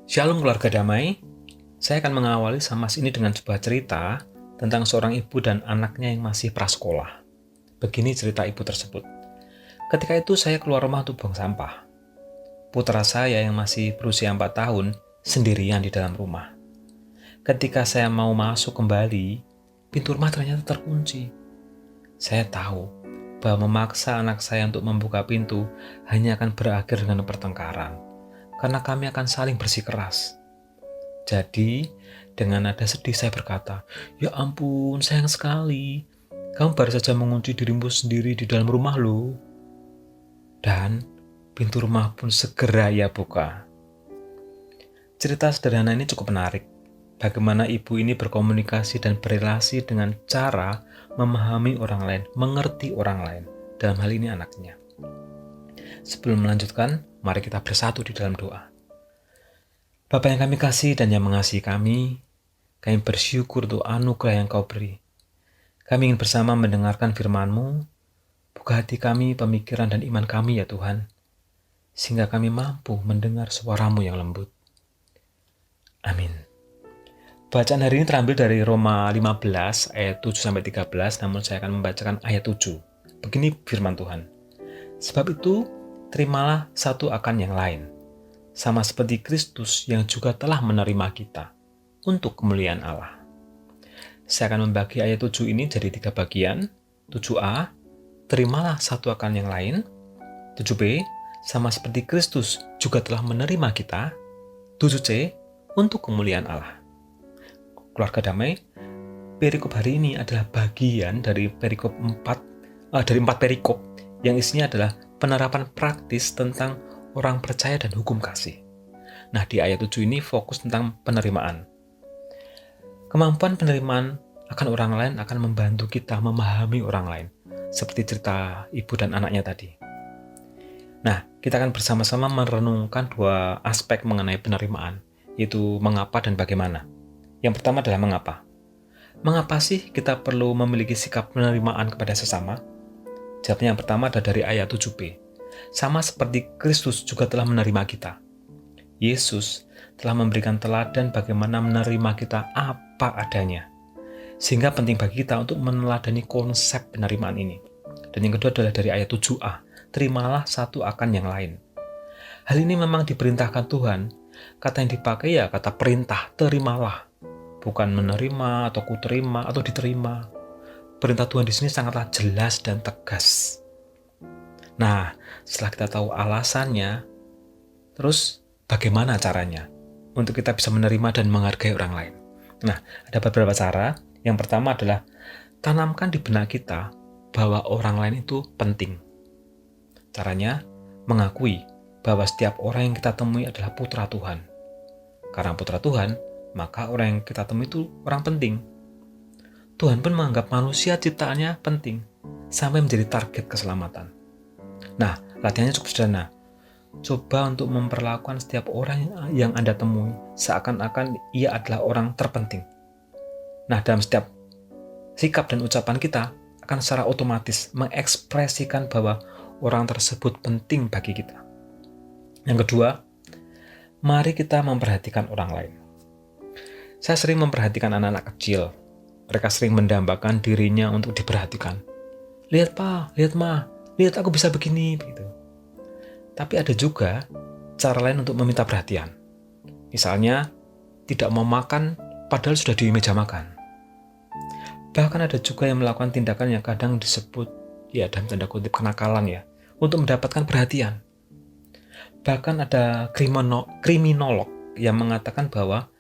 Shalom keluarga damai, saya akan mengawali Samas ini dengan sebuah cerita tentang seorang ibu dan anaknya yang masih prasekolah. Begini cerita ibu tersebut. Ketika itu saya keluar rumah untuk buang sampah. Putra saya yang masih berusia 4 tahun sendirian di dalam rumah. Ketika saya mau masuk kembali, pintu rumah ternyata terkunci. Saya tahu bahwa memaksa anak saya untuk membuka pintu hanya akan berakhir dengan pertengkaran, karena kami akan saling bersikeras. Jadi, dengan nada sedih saya berkata, "Ya ampun, sayang sekali. Kamu baru saja mengunci dirimu sendiri di dalam rumah loh." Dan pintu rumah pun segera ia buka. Cerita sederhana ini cukup menarik. Bagaimana ibu ini berkomunikasi dan berrelasi dengan cara memahami orang lain, mengerti orang lain, dalam hal ini anaknya. Sebelum melanjutkan, mari kita bersatu di dalam doa. Bapa yang kami kasih dan yang mengasihi kami bersyukur untuk anugerah yang Kau beri. Kami ingin bersama mendengarkan firman-Mu. Buka hati kami, pemikiran dan iman kami ya Tuhan, sehingga kami mampu mendengar suara-Mu yang lembut. Amin. Bacaan hari ini terambil dari Roma 15 ayat 7-13, namun saya akan membacakan ayat 7. Begini firman Tuhan. Sebab itu, terimalah satu akan yang lain, sama seperti Kristus yang juga telah menerima kita untuk kemuliaan Allah. Saya akan membagi ayat 7 ini jadi 3 bagian. 7a, terimalah satu akan yang lain. 7b, sama seperti Kristus juga telah menerima kita. 7c, untuk kemuliaan Allah. Keluarga damai, perikop hari ini adalah bagian dari dari 4 perikop yang isinya adalah penerapan praktis tentang orang percaya dan hukum kasih. Nah, di ayat 7 ini fokus tentang penerimaan. Kemampuan penerimaan akan orang lain akan membantu kita memahami orang lain, seperti cerita ibu dan anaknya tadi. Nah, kita akan bersama-sama merenungkan 2 aspek mengenai penerimaan, yaitu mengapa dan bagaimana. Yang pertama adalah mengapa. Mengapa sih kita perlu memiliki sikap penerimaan kepada sesama? Jawabnya yang pertama adalah dari ayat 7b. Sama seperti Kristus juga telah menerima kita. Yesus telah memberikan teladan bagaimana menerima kita apa adanya. Sehingga penting bagi kita untuk meneladani konsep penerimaan ini. Dan yang kedua adalah dari ayat 7a. Terimalah satu akan yang lain. Hal ini memang diperintahkan Tuhan. Kata yang dipakai ya kata perintah, terimalah. Bukan menerima atau kuterima atau diterima. Perintah Tuhan di sini sangatlah jelas dan tegas. Nah, setelah kita tahu alasannya, terus bagaimana caranya untuk kita bisa menerima dan menghargai orang lain? Nah, ada beberapa cara. Yang pertama adalah tanamkan di benak kita bahwa orang lain itu penting. Caranya, mengakui bahwa setiap orang yang kita temui adalah putra Tuhan. Karena putra Tuhan, maka orang yang kita temui itu orang penting. Tuhan pun menganggap manusia ciptaannya penting, sampai menjadi target keselamatan. Nah, latihannya cukup sederhana. Coba untuk memperlakukan setiap orang yang Anda temui seakan-akan ia adalah orang terpenting. Nah, dalam setiap sikap dan ucapan kita akan secara otomatis mengekspresikan bahwa orang tersebut penting bagi kita. Yang kedua, mari kita memperhatikan orang lain. Saya sering memperhatikan anak-anak kecil. Mereka sering mendambakan dirinya untuk diperhatikan. Lihat pa, lihat ma, lihat aku bisa begini, begitu. Tapi ada juga cara lain untuk meminta perhatian. Misalnya, tidak mau makan padahal sudah di meja makan. Bahkan ada juga yang melakukan tindakan yang kadang disebut, ya dalam tanda kutip kenakalan ya, untuk mendapatkan perhatian. Bahkan ada kriminolog yang mengatakan bahwa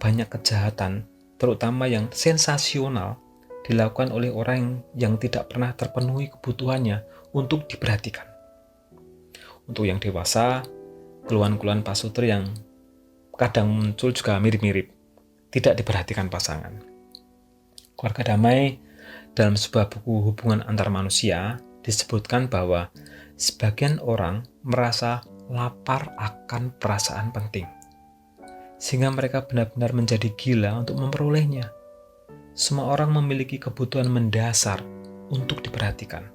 banyak kejahatan, terutama yang sensasional, dilakukan oleh orang yang tidak pernah terpenuhi kebutuhannya untuk diperhatikan. Untuk yang dewasa, keluhan-keluhan pasutri yang kadang muncul juga mirip-mirip, tidak diperhatikan pasangan. Keluarga damai, dalam sebuah buku hubungan antar manusia, disebutkan bahwa sebagian orang merasa lapar akan perasaan penting, sehingga mereka benar-benar menjadi gila untuk memperolehnya. Semua orang memiliki kebutuhan mendasar untuk diperhatikan.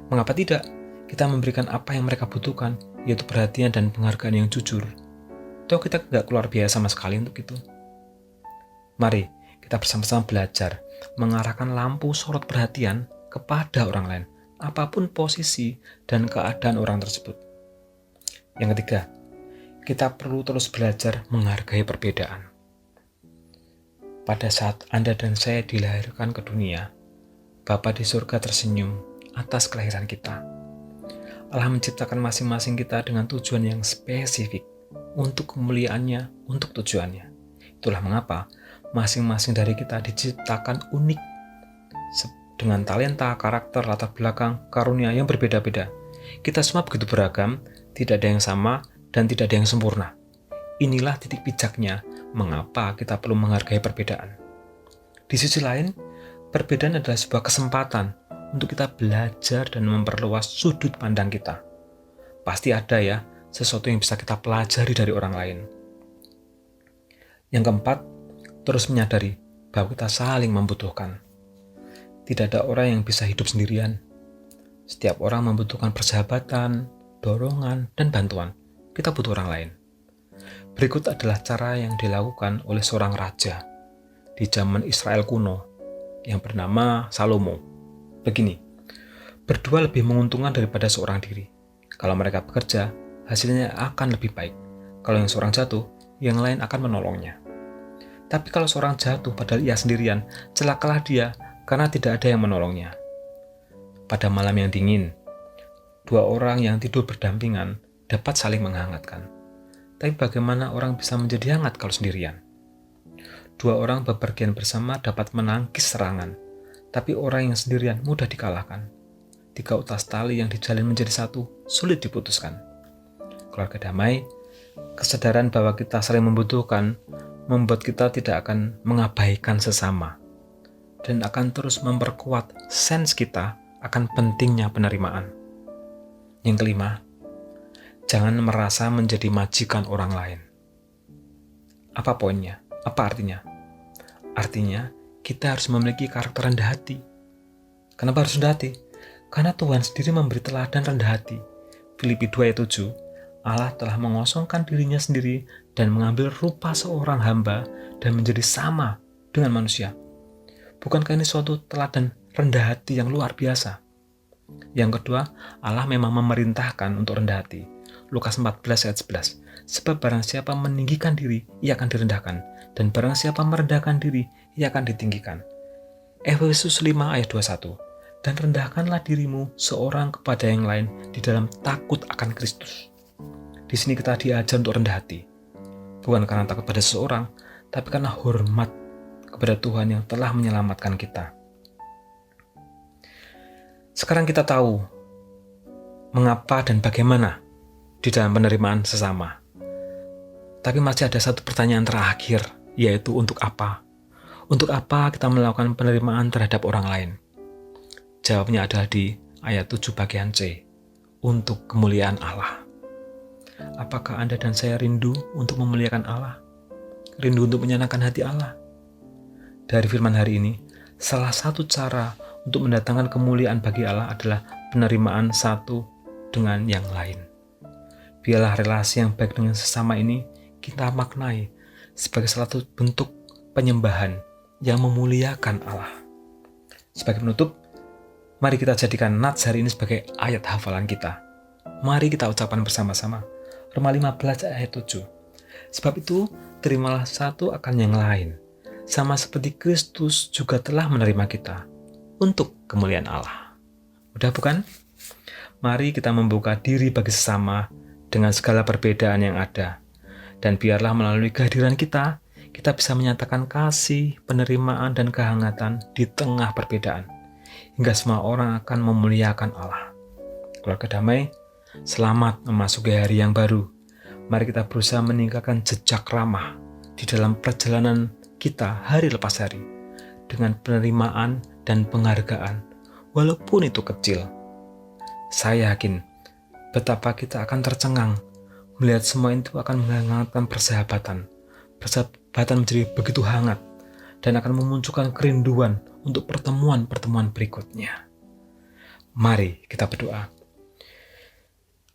Mengapa tidak? Kita memberikan apa yang mereka butuhkan, yaitu perhatian dan penghargaan yang jujur. Toh kita nggak keluar biaya sama sekali untuk itu. Mari kita bersama-sama belajar mengarahkan lampu sorot perhatian kepada orang lain, apapun posisi dan keadaan orang tersebut. Yang ketiga, kita perlu terus belajar menghargai perbedaan. Pada saat Anda dan saya dilahirkan ke dunia, Bapa di surga tersenyum atas kelahiran kita. Allah menciptakan masing-masing kita dengan tujuan yang spesifik, untuk kemuliaannya, untuk tujuannya. Itulah mengapa masing-masing dari kita diciptakan unik, dengan talenta, karakter, latar belakang, karunia yang berbeda-beda. Kita semua begitu beragam, tidak ada yang sama, dan tidak ada yang sempurna. Inilah titik bijaknya mengapa kita perlu menghargai perbedaan. Di sisi lain, perbedaan adalah sebuah kesempatan untuk kita belajar dan memperluas sudut pandang kita. Pasti ada ya, sesuatu yang bisa kita pelajari dari orang lain. Yang keempat, terus menyadari bahwa kita saling membutuhkan. Tidak ada orang yang bisa hidup sendirian. Setiap orang membutuhkan persahabatan, dorongan, dan bantuan. Kita butuh orang lain. Berikut adalah cara yang dilakukan oleh seorang raja di zaman Israel kuno yang bernama Salomo. Begini, berdua lebih menguntungkan daripada seorang diri. Kalau mereka bekerja, hasilnya akan lebih baik. Kalau yang seorang jatuh, yang lain akan menolongnya. Tapi kalau seorang jatuh padahal ia sendirian, celakalah dia karena tidak ada yang menolongnya. Pada malam yang dingin, dua orang yang tidur berdampingan dapat saling menghangatkan. Tapi bagaimana orang bisa menjadi hangat kalau sendirian? Dua orang bepergian bersama dapat menangkis serangan, tapi orang yang sendirian mudah dikalahkan. Tiga utas tali yang dijalin menjadi satu sulit diputuskan. Keluarga damai, kesadaran bahwa kita saling membutuhkan membuat kita tidak akan mengabaikan sesama dan akan terus memperkuat sense kita akan pentingnya penerimaan. Yang kelima, jangan merasa menjadi majikan orang lain. Apa poinnya? Apa artinya? Artinya, kita harus memiliki karakter rendah hati. Kenapa harus rendah hati? Karena Tuhan sendiri memberi teladan rendah hati. Filipi 2 ayat 7, Allah telah mengosongkan dirinya sendiri dan mengambil rupa seorang hamba dan menjadi sama dengan manusia. Bukankah ini suatu teladan rendah hati yang luar biasa? Yang kedua, Allah memang memerintahkan untuk rendah hati. Lukas 14 ayat 11. Sebab barang siapa meninggikan diri, ia akan direndahkan. Dan barang siapa merendahkan diri, ia akan ditinggikan. Efesus 5 ayat 21. Dan rendahkanlah dirimu seorang kepada yang lain di dalam takut akan Kristus. Di sini kita diajar untuk rendah hati. Bukan karena takut pada seseorang, tapi karena hormat kepada Tuhan yang telah menyelamatkan kita. Sekarang kita tahu mengapa dan bagaimana di dalam penerimaan sesama. Tapi masih ada satu pertanyaan terakhir, yaitu untuk apa? Untuk apa kita melakukan penerimaan terhadap orang lain? Jawabnya adalah di ayat 7 bagian C, untuk kemuliaan Allah. Apakah Anda dan saya rindu untuk memuliakan Allah? Rindu untuk menyenangkan hati Allah? Dari firman hari ini, salah satu cara untuk mendatangkan kemuliaan bagi Allah adalah penerimaan satu dengan yang lain. Biarlah relasi yang baik dengan sesama ini kita maknai sebagai salah satu bentuk penyembahan yang memuliakan Allah. Sebagai penutup, mari kita jadikan nats hari ini sebagai ayat hafalan kita. Mari kita ucapkan bersama-sama. Roma 15 ayat 7. Sebab itu, terimalah satu akan yang lain, sama seperti Kristus juga telah menerima kita, untuk kemuliaan Allah. Mudah bukan? Mari kita membuka diri bagi sesama dengan segala perbedaan yang ada. Dan biarlah melalui kehadiran kita bisa menyatakan kasih, penerimaan, dan kehangatan di tengah perbedaan. Hingga semua orang akan memuliakan Allah. Keluarga damai, selamat memasuki hari yang baru. Mari kita berusaha meninggalkan jejak ramah di dalam perjalanan kita hari lepas hari. Dengan penerimaan dan penghargaan, walaupun itu kecil. Saya yakin betapa kita akan tercengang melihat semua itu akan menghangatkan persahabatan. Persahabatan menjadi begitu hangat dan akan memunculkan kerinduan untuk pertemuan-pertemuan berikutnya. Mari kita berdoa.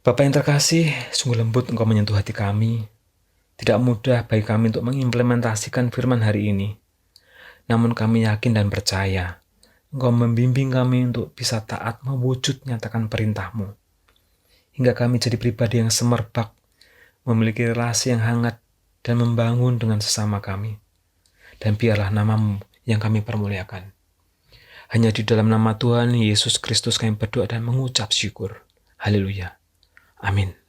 Bapa yang terkasih, sungguh lembut Engkau menyentuh hati kami. Tidak mudah bagi kami untuk mengimplementasikan firman hari ini. Namun kami yakin dan percaya Engkau membimbing kami untuk bisa taat mewujud nyatakan perintah-Mu. Hingga kami jadi pribadi yang semerbak, memiliki relasi yang hangat, dan membangun dengan sesama kami. Dan biarlah nama-Mu yang kami permuliakan. Hanya di dalam nama Tuhan Yesus Kristus kami berdoa dan mengucap syukur. Haleluya. Amin.